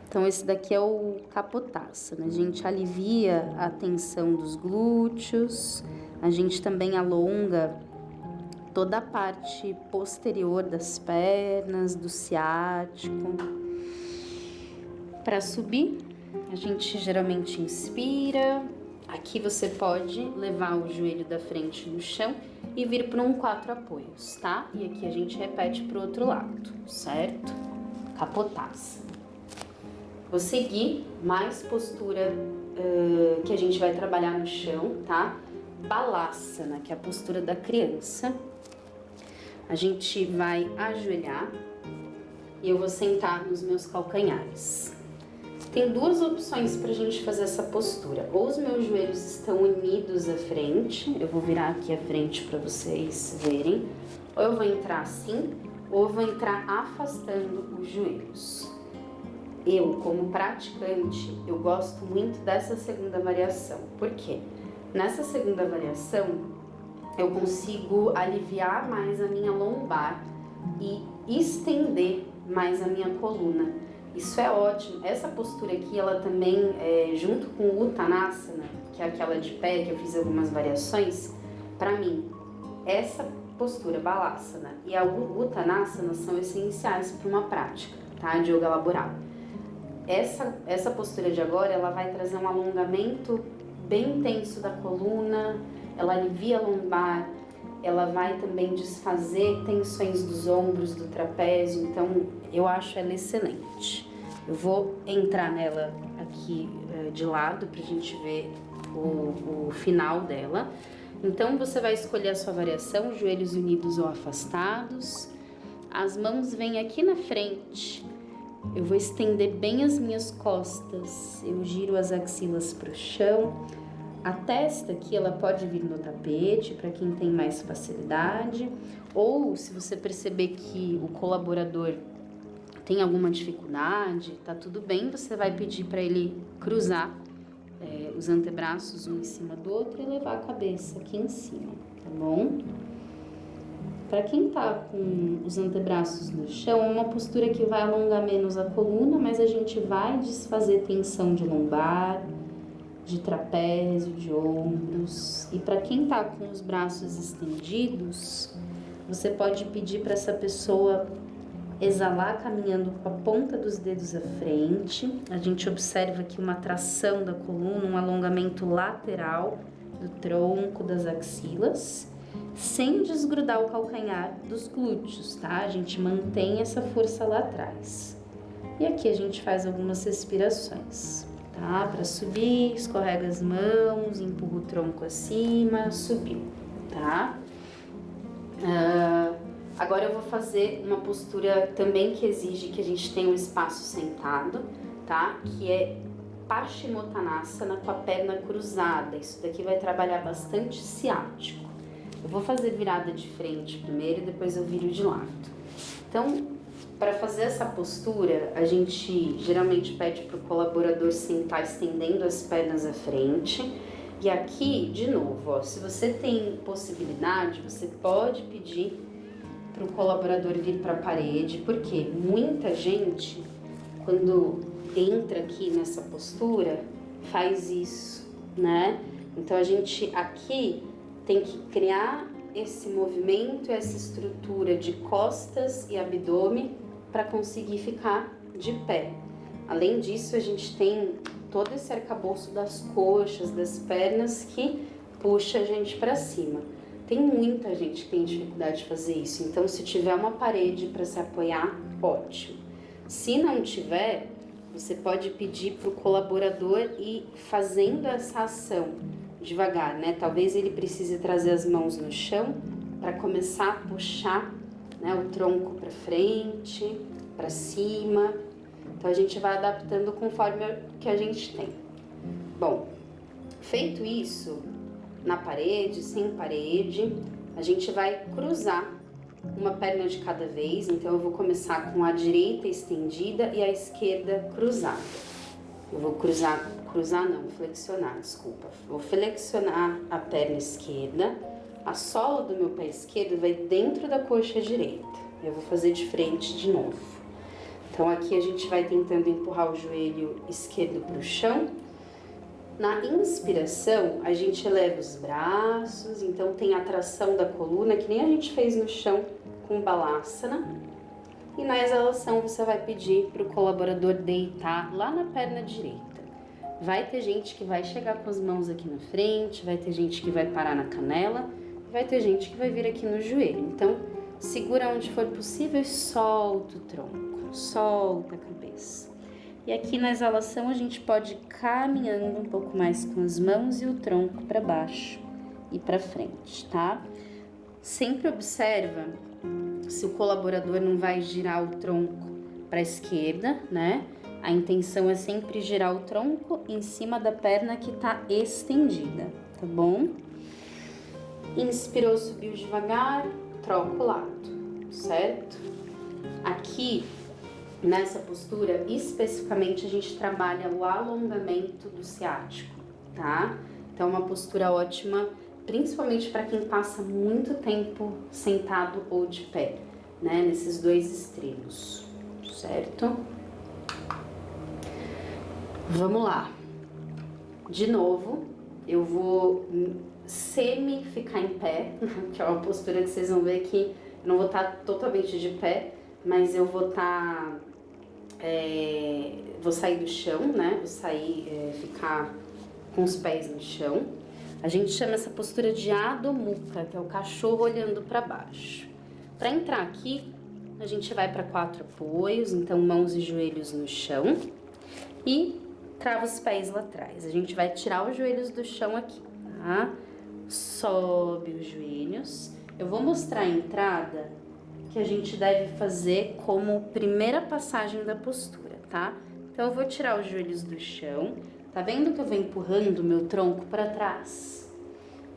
Então, esse daqui é o Kapotasana, a gente alivia a tensão dos glúteos, a gente também alonga toda a parte posterior das pernas, do ciático. Para subir, a gente geralmente inspira. Aqui você pode levar o joelho da frente no chão e vir para um 4 apoios, tá? E aqui a gente repete pro outro lado, certo? Kapotasana. Vou seguir mais postura que a gente vai trabalhar no chão, tá? Balasana, que é a postura da criança. A gente vai ajoelhar e eu vou sentar nos meus calcanhares. Tem duas opções pra gente fazer essa postura. Ou os meus joelhos estão unidos à frente, eu vou virar aqui à frente para vocês verem. Ou eu vou entrar assim, ou eu vou entrar afastando os joelhos. Eu, como praticante, eu gosto muito dessa segunda variação. Por quê? Nessa segunda variação, eu consigo aliviar mais a minha lombar e estender mais a minha coluna. Isso é ótimo. Essa postura aqui, ela também, junto com o Uttanasana, que é aquela de pé, que eu fiz algumas variações, para mim, essa postura Balasana e a Uttanasana são essenciais para uma prática, tá? De yoga laboral. Essa postura de agora, ela vai trazer um alongamento bem intenso da coluna, ela alivia a lombar, ela vai também desfazer tensões dos ombros, do trapézio, então eu acho ela excelente. Eu vou entrar nela aqui de lado pra gente ver o final dela. Então você vai escolher a sua variação, joelhos unidos ou afastados. As mãos vêm aqui na frente. Eu vou estender bem as minhas costas, eu giro as axilas para o chão. A testa aqui, ela pode vir no tapete, para quem tem mais facilidade. Ou, se você perceber que o colaborador tem alguma dificuldade, tá tudo bem, você vai pedir para ele cruzar os antebraços um em cima do outro e levar a cabeça aqui em cima, tá bom? Para quem tá com os antebraços no chão, é uma postura que vai alongar menos a coluna, mas a gente vai desfazer tensão de lombar, de trapézio, de ombros. E para quem tá com os braços estendidos, você pode pedir para essa pessoa exalar caminhando com a ponta dos dedos à frente. A gente observa aqui uma tração da coluna, um alongamento lateral do tronco, das axilas, sem desgrudar o calcanhar dos glúteos, tá? A gente mantém essa força lá atrás. E aqui a gente faz algumas respirações, tá? Para subir, escorrega as mãos, empurra o tronco acima, subiu, tá? Agora eu vou fazer uma postura também que exige que a gente tenha um espaço sentado, tá? Que é Paschimottanasana com a perna cruzada. Isso daqui vai trabalhar bastante ciático. Eu vou fazer virada de frente primeiro e depois eu viro de lado. Então, para fazer essa postura, a gente geralmente pede para o colaborador sentar estendendo as pernas à frente. E aqui, de novo, ó, se você tem possibilidade, você pode pedir para o colaborador vir para a parede, porque muita gente, quando entra aqui nessa postura, faz isso, né? Então a gente aqui tem que criar esse movimento, essa estrutura de costas e abdômen para conseguir ficar de pé. Além disso, a gente tem todo esse arcabouço das coxas, das pernas que puxa a gente para cima. Tem muita gente que tem dificuldade de fazer isso, então se tiver uma parede para se apoiar, ótimo. Se não tiver, você pode pedir para o colaborador ir fazendo essa ação devagar, né? Talvez ele precise trazer as mãos no chão para começar a puxar, né, o tronco para frente, para cima. Então a gente vai adaptando conforme o que a gente tem. Bom, feito isso, na parede, sem parede, a gente vai cruzar uma perna de cada vez. Então eu vou começar com a direita estendida e a esquerda cruzada. Eu vou flexionar, desculpa. Vou flexionar a perna esquerda, a sola do meu pé esquerdo vai dentro da coxa direita. Eu vou fazer de frente de novo. Então aqui a gente vai tentando empurrar o joelho esquerdo para o chão. Na inspiração, a gente eleva os braços, então tem a tração da coluna, que nem a gente fez no chão com Balasana. E na exalação, você vai pedir para o colaborador deitar lá na perna direita. Vai ter gente que vai chegar com as mãos aqui na frente, vai ter gente que vai parar na canela, vai ter gente que vai vir aqui no joelho. Então, segura onde for possível e solta o tronco, solta a cabeça. E aqui na exalação a gente pode ir caminhando um pouco mais com as mãos e o tronco para baixo e para frente, tá? Sempre observa se o colaborador não vai girar o tronco para a esquerda, né? A intenção é sempre girar o tronco em cima da perna que tá estendida, tá bom? Inspirou, subiu devagar, troca o lado, certo? Aqui, nessa postura, especificamente, a gente trabalha o alongamento do ciático, tá? Então, é uma postura ótima, principalmente para quem passa muito tempo sentado ou de pé, né? Nesses dois extremos, certo? Vamos lá. De novo, eu vou semi ficar em pé, que é uma postura que vocês vão ver que eu não vou estar totalmente de pé, mas eu vou estar... vou sair do chão, né? Vou sair, ficar com os pés no chão. A gente chama essa postura de Adho Mukha, que é o cachorro olhando para baixo. Para entrar aqui, a gente vai para 4 apoios, então mãos e joelhos no chão e trava os pés lá atrás. A gente vai tirar os joelhos do chão aqui, tá? Sobe os joelhos. Eu vou mostrar a entrada que a gente deve fazer como primeira passagem da postura, tá? Então eu vou tirar os joelhos do chão. Tá vendo que eu vou empurrando o meu tronco para trás?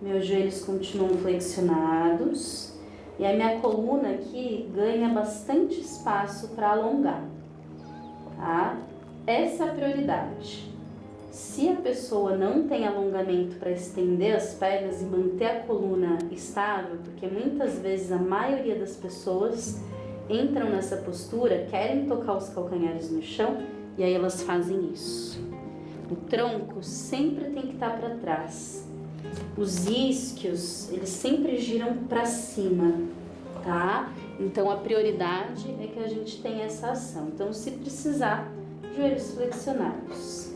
Meus joelhos continuam flexionados e a minha coluna aqui ganha bastante espaço para alongar, tá? Essa é a prioridade. Se a pessoa não tem alongamento para estender as pernas e manter a coluna estável, porque muitas vezes a maioria das pessoas entram nessa postura, querem tocar os calcanhares no chão e aí elas fazem isso. O tronco sempre tem que estar para trás. Os isquios, eles sempre giram para cima, tá? Então a prioridade é que a gente tenha essa ação. Então, se precisar, joelhos flexionados.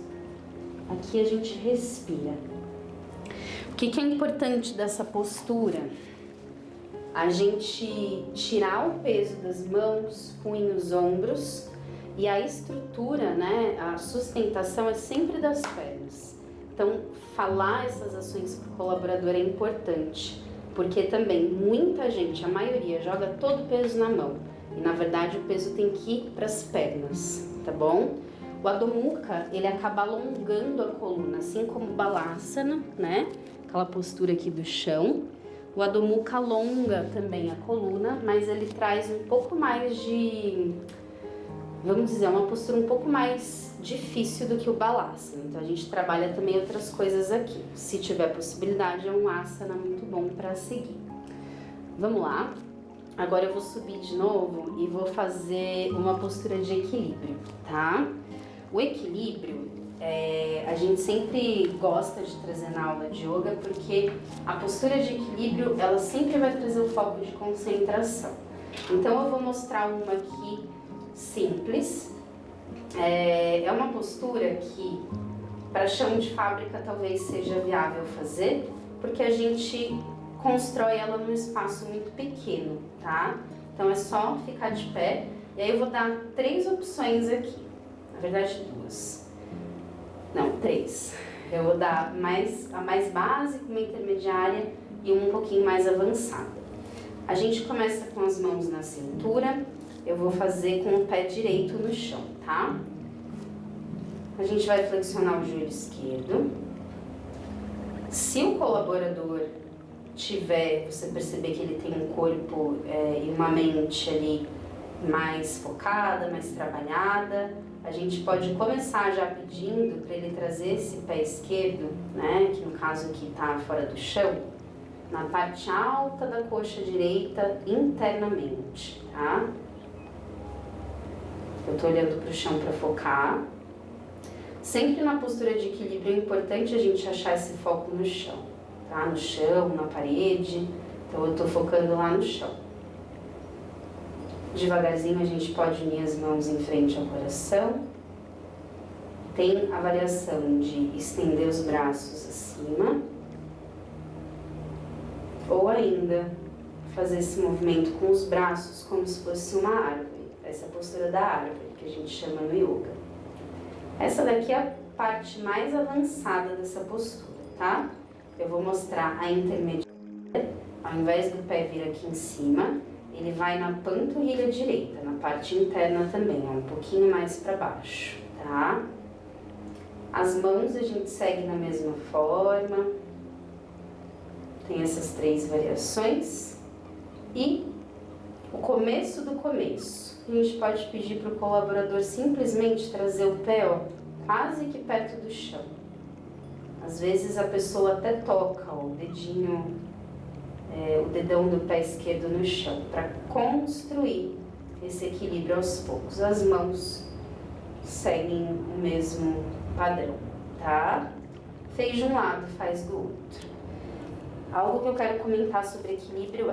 Aqui a gente respira. O que é importante dessa postura? A gente tirar o peso das mãos, punhos, ombros, e a estrutura, né, a sustentação é sempre das pernas. Então, falar essas ações para o colaborador é importante, porque também muita gente, a maioria, joga todo o peso na mão, e na verdade o peso tem que ir para as pernas, tá bom? O Adho Mukha, ele acaba alongando a coluna, assim como o Balasana, né, aquela postura aqui do chão. O Adho Mukha alonga também a coluna, mas ele traz um pouco mais de, vamos dizer, uma postura um pouco mais difícil do que o Balasana. Então a gente trabalha também outras coisas aqui. Se tiver possibilidade, é um asana muito bom para seguir. Vamos lá. Agora eu vou subir de novo e vou fazer uma postura de equilíbrio, tá? O equilíbrio, a gente sempre gosta de trazer na aula de yoga porque a postura de equilíbrio, ela sempre vai trazer o foco de concentração. Então eu vou mostrar uma aqui simples. É uma postura que para chão de fábrica talvez seja viável fazer, porque a gente constrói ela num espaço muito pequeno, tá? Então é só ficar de pé, e aí eu vou dar 3 opções aqui, na verdade 2, não, 3. Eu vou dar a mais básica, uma intermediária e uma um pouquinho mais avançada. A gente começa com as mãos na cintura, eu vou fazer com o pé direito no chão, tá? A gente vai flexionar o joelho esquerdo. Se o colaborador você perceber que ele tem um corpo e uma mente ali mais focada, mais trabalhada, a gente pode começar já pedindo para ele trazer esse pé esquerdo, né, que no caso aqui está fora do chão, na parte alta da coxa direita internamente, tá? Eu tô olhando para o chão para focar. Sempre na postura de equilíbrio é importante a gente achar esse foco no chão, tá? No chão, na parede. Então eu tô focando lá no chão. Devagarzinho a gente pode unir as mãos em frente ao coração. Tem a variação de estender os braços acima. Ou ainda fazer esse movimento com os braços como se fosse uma árvore. Essa é a postura da árvore, que a gente chama no yoga. Essa daqui é a parte mais avançada dessa postura, tá? Eu vou mostrar a intermediária. Ao invés do pé vir aqui em cima, ele vai na panturrilha direita, na parte interna também, um pouquinho mais para baixo, tá? As mãos a gente segue na mesma forma. Tem essas 3 variações. E o começo do começo. A gente pode pedir para o colaborador simplesmente trazer o pé, ó, quase que perto do chão. Às vezes a pessoa até toca, ó, o dedinho, o dedão do pé esquerdo no chão, para construir esse equilíbrio aos poucos. As mãos seguem o mesmo padrão, tá? Fez de um lado, faz do outro. Algo que eu quero comentar sobre equilíbrio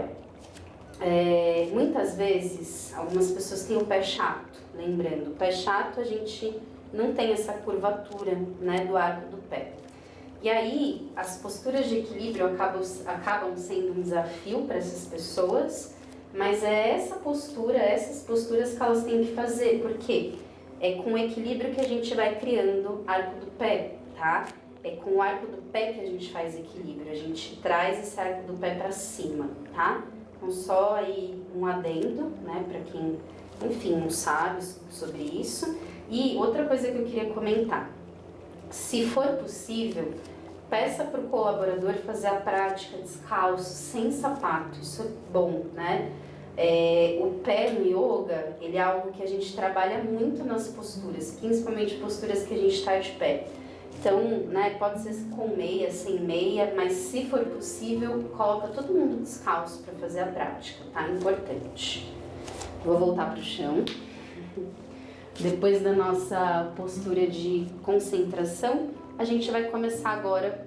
muitas vezes, algumas pessoas têm o pé chato. Lembrando, o pé chato a gente não tem essa curvatura, né, do arco do pé. E aí, as posturas de equilíbrio acabam sendo um desafio para essas pessoas, mas essas posturas que elas têm que fazer, porque é com o equilíbrio que a gente vai criando arco do pé, tá? É com o arco do pé que a gente faz equilíbrio, a gente traz esse arco do pé para cima, tá? Então, só aí um adendo, né, para quem, enfim, não sabe sobre isso. E outra coisa que eu queria comentar, se for possível, peça para o colaborador fazer a prática descalço, sem sapato, isso é bom, né? O pé no yoga, ele é algo que a gente trabalha muito nas posturas, principalmente posturas que a gente está de pé. Então, né, pode ser com meia, sem meia, mas se for possível, coloca todo mundo descalço para fazer a prática, tá? Importante. Vou voltar para o chão. Depois da nossa postura de concentração, a gente vai começar agora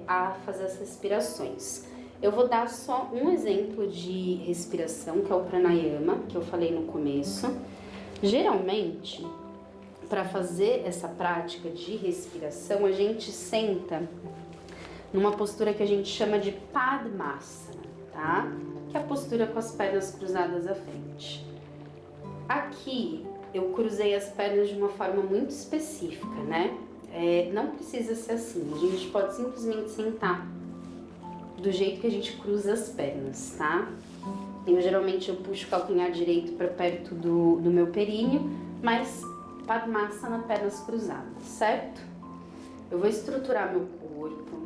a fazer as respirações. Eu vou dar só um exemplo de respiração, que é o pranayama, que eu falei no começo. Geralmente, para fazer essa prática de respiração, a gente senta numa postura que a gente chama de Padmasana, tá? Que é a postura com as pernas cruzadas à frente. Aqui eu cruzei as pernas de uma forma muito específica, né? Não precisa ser assim, a gente pode simplesmente sentar do jeito que a gente cruza as pernas, tá? Geralmente eu puxo o calcanhar direito para perto do meu períneo, mas Padmasana, pernas cruzadas, certo? Eu vou estruturar meu corpo.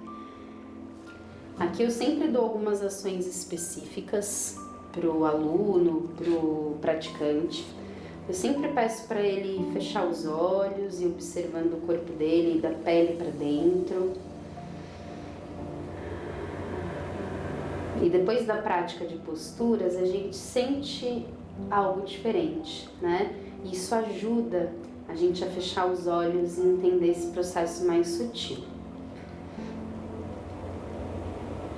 Aqui eu sempre dou algumas ações específicas pro aluno, pro praticante. Eu sempre peço para ele fechar os olhos e observando o corpo dele, da pele para dentro. E depois da prática de posturas, a gente sente algo diferente, né? Isso ajuda a gente a fechar os olhos e entender esse processo mais sutil.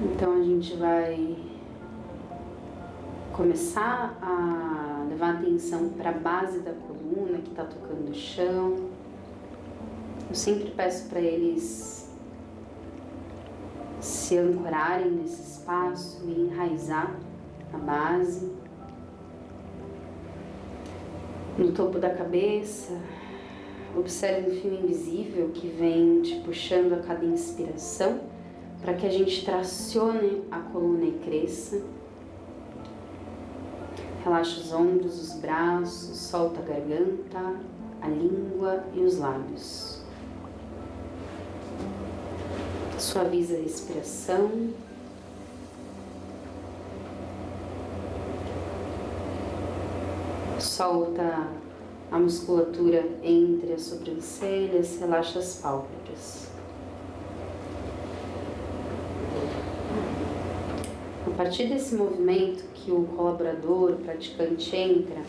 Então a gente vai começar a levar a atenção para a base da coluna que está tocando o chão. Eu sempre peço para eles se ancorarem nesse espaço e enraizar a base. No topo da cabeça, observe um fio invisível que vem te puxando a cada inspiração para que a gente tracione a coluna e cresça. Relaxa os ombros, os braços, solta a garganta, a língua e os lábios. Suaviza a respiração. Solta a musculatura entre as sobrancelhas, relaxa as pálpebras. A partir desse movimento que o colaborador, o praticante entra,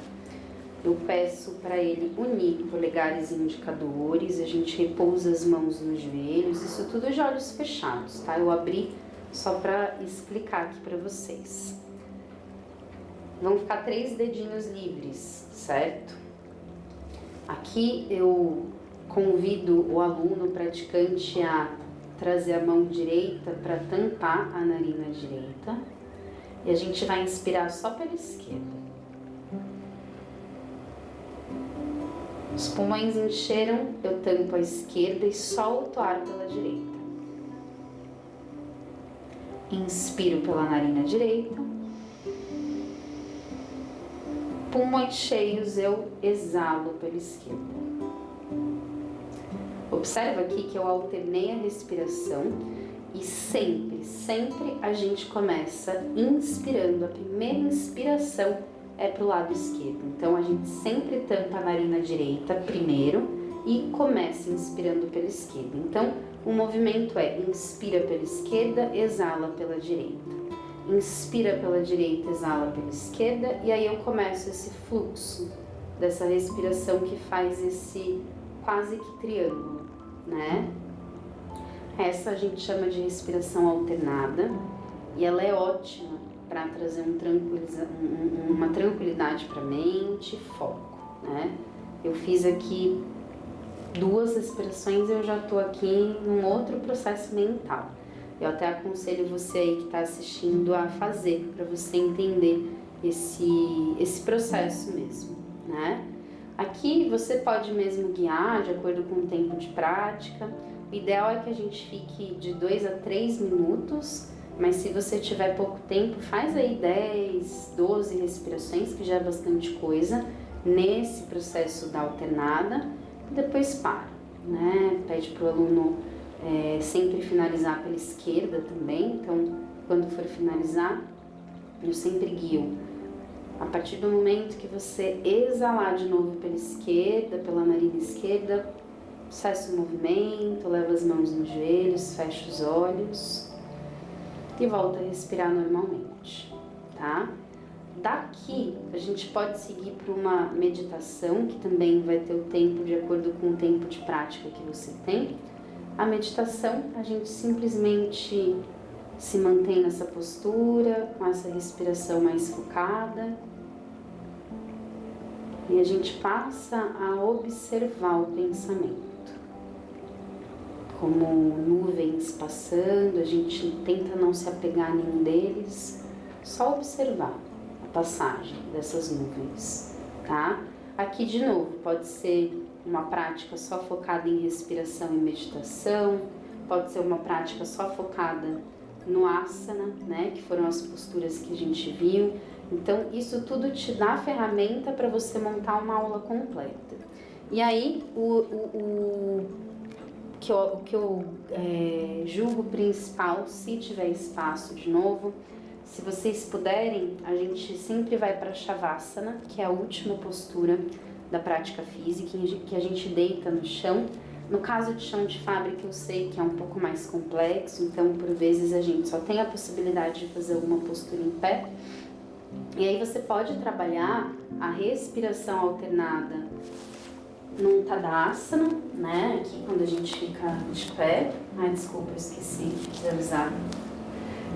eu peço para ele unir polegares e indicadores, a gente repousa as mãos nos joelhos, isso tudo de olhos fechados, tá? Eu abri só para explicar aqui para vocês. Vão ficar 3 dedinhos livres, certo? Aqui eu convido o aluno, o praticante, a trazer a mão direita para tampar a narina direita. E a gente vai inspirar só pela esquerda. Os pulmões encheram, eu tampo a esquerda e solto o ar pela direita. Inspiro pela narina direita. Pulmões cheios, eu exalo pela esquerda. Observa aqui que eu alternei a respiração e sempre a gente começa inspirando. A primeira inspiração é para o lado esquerdo. Então a gente sempre tampa a narina direita primeiro e começa inspirando pela esquerda. Então o movimento é inspira pela esquerda, exala pela direita. Inspira pela direita, exala pela esquerda, e aí eu começo esse fluxo dessa respiração que faz esse quase que triângulo, né? Essa a gente chama de respiração alternada e ela é ótima para trazer uma tranquilidade para a mente, foco, né? Eu fiz aqui 2 respirações e eu já estou aqui num outro processo mental. Eu até aconselho você aí que está assistindo a fazer, para você entender esse processo mesmo, né? Aqui você pode mesmo guiar de acordo com o tempo de prática. O ideal é que a gente fique de 2 a 3 minutos, mas se você tiver pouco tempo, faz aí 10, 12 respirações, que já é bastante coisa, nesse processo da alternada, e depois para, né? Pede para o aluno sempre finalizar pela esquerda também, então quando for finalizar, eu sempre guio. A partir do momento que você exalar de novo pela esquerda, pela narina esquerda, cessa o movimento, leva as mãos nos joelhos, fecha os olhos e volta a respirar normalmente, tá? Daqui a gente pode seguir para uma meditação, que também vai ter o tempo de acordo com o tempo de prática que você tem. A meditação, a gente simplesmente se mantém nessa postura, com essa respiração mais focada. E a gente passa a observar o pensamento. Como nuvens passando, a gente tenta não se apegar a nenhum deles, só observar a passagem dessas nuvens, tá? Aqui de novo, pode ser uma prática só focada em respiração e meditação, pode ser uma prática só focada no asana, né, que foram as posturas que a gente viu. Então, isso tudo te dá a ferramenta para você montar uma aula completa. E aí, o que eu julgo principal, se tiver espaço de novo, se vocês puderem, a gente sempre vai para Shavasana, que é a última postura da prática física, que a gente deita no chão. No caso de chão de fábrica, eu sei que é um pouco mais complexo, então por vezes a gente só tem a possibilidade de fazer alguma postura em pé. E aí você pode trabalhar a respiração alternada num Tadasana, né? Aqui quando a gente fica de pé. Ai, desculpa, eu esqueci de avisar.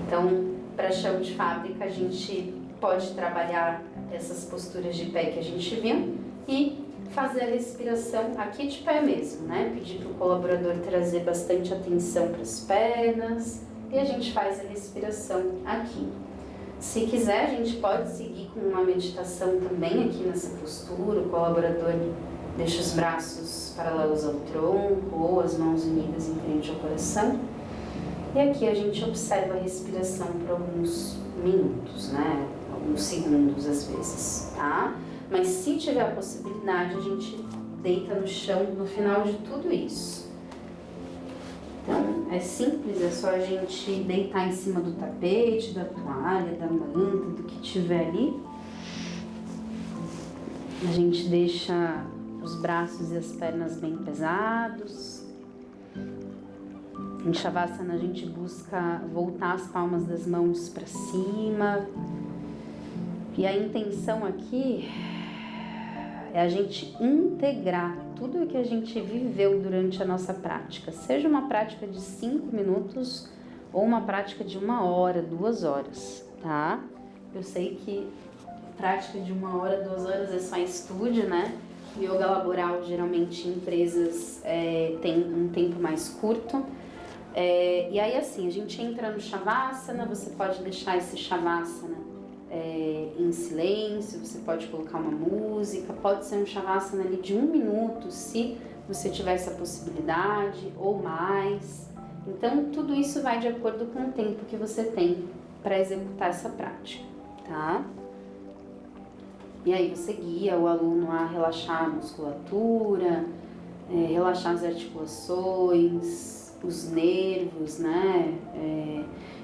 Então, para chão de fábrica, a gente pode trabalhar essas posturas de pé que a gente viu e fazer a respiração aqui de pé mesmo, né? Pedir para o colaborador trazer bastante atenção para as pernas e a gente faz a respiração aqui. Se quiser, a gente pode seguir com uma meditação também aqui nessa postura. O colaborador deixa os braços paralelos ao tronco ou as mãos unidas em frente ao coração. E aqui a gente observa a respiração por alguns minutos, né? Alguns segundos às vezes, tá? Mas se tiver a possibilidade, a gente deita no chão no final de tudo isso. Então, é simples, é só a gente deitar em cima do tapete, da toalha, da manta, do que tiver ali. A gente deixa os braços e as pernas bem pesados. Em Shavasana, a gente busca voltar as palmas das mãos para cima. E a intenção aqui é a gente integrar tudo o que a gente viveu durante a nossa prática, seja uma prática de 5 minutos ou uma prática de 1 hora, 2 horas, tá? Eu sei que prática de 1 hora, 2 horas é só em estúdio, né? Yoga laboral, geralmente, em empresas tem um tempo mais curto. E aí, assim, a gente entra no Shavasana, você pode deixar esse Shavasana em silêncio, você pode colocar uma música, pode ser um Shavasana ali de 1 minuto, se você tiver essa possibilidade, ou mais. Então, tudo isso vai de acordo com o tempo que você tem para executar essa prática, tá? E aí você guia o aluno a relaxar a musculatura, relaxar as articulações, os nervos, né?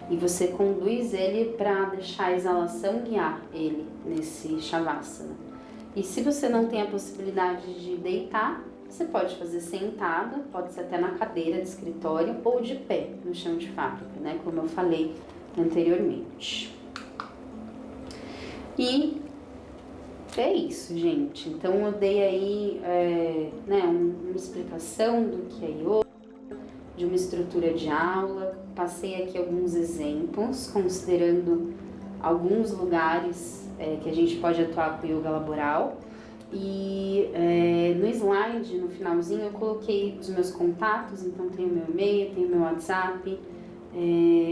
E você conduz ele para deixar a exalação guiar ele nesse Shavasana. E se você não tem a possibilidade de deitar, você pode fazer sentado, pode ser até na cadeira de escritório ou de pé no chão de fábrica, né? Como eu falei anteriormente. E é isso, gente. Então eu dei aí uma explicação do que é yoga, de uma estrutura de aula, passei aqui alguns exemplos, considerando alguns lugares que a gente pode atuar com yoga laboral. E no slide, no finalzinho, eu coloquei os meus contatos, então tem o meu e-mail, tem o meu WhatsApp.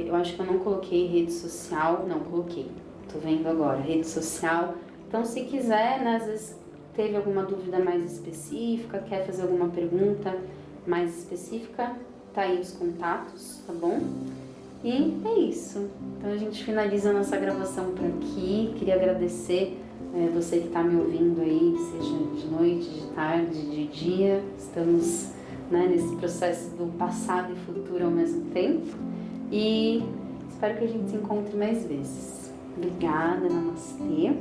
Eu acho que eu não coloquei rede social, não coloquei, tô vendo agora, rede social. Então, se quiser, né, às vezes teve alguma dúvida mais específica, quer fazer alguma pergunta mais específica, tá aí os contatos, tá bom? E é isso. Então, a gente finaliza a nossa gravação por aqui. Queria agradecer você que está me ouvindo aí, seja de noite, de tarde, de dia. Estamos, né, nesse processo do passado e futuro ao mesmo tempo. E espero que a gente se encontre mais vezes. Obrigada, namastê.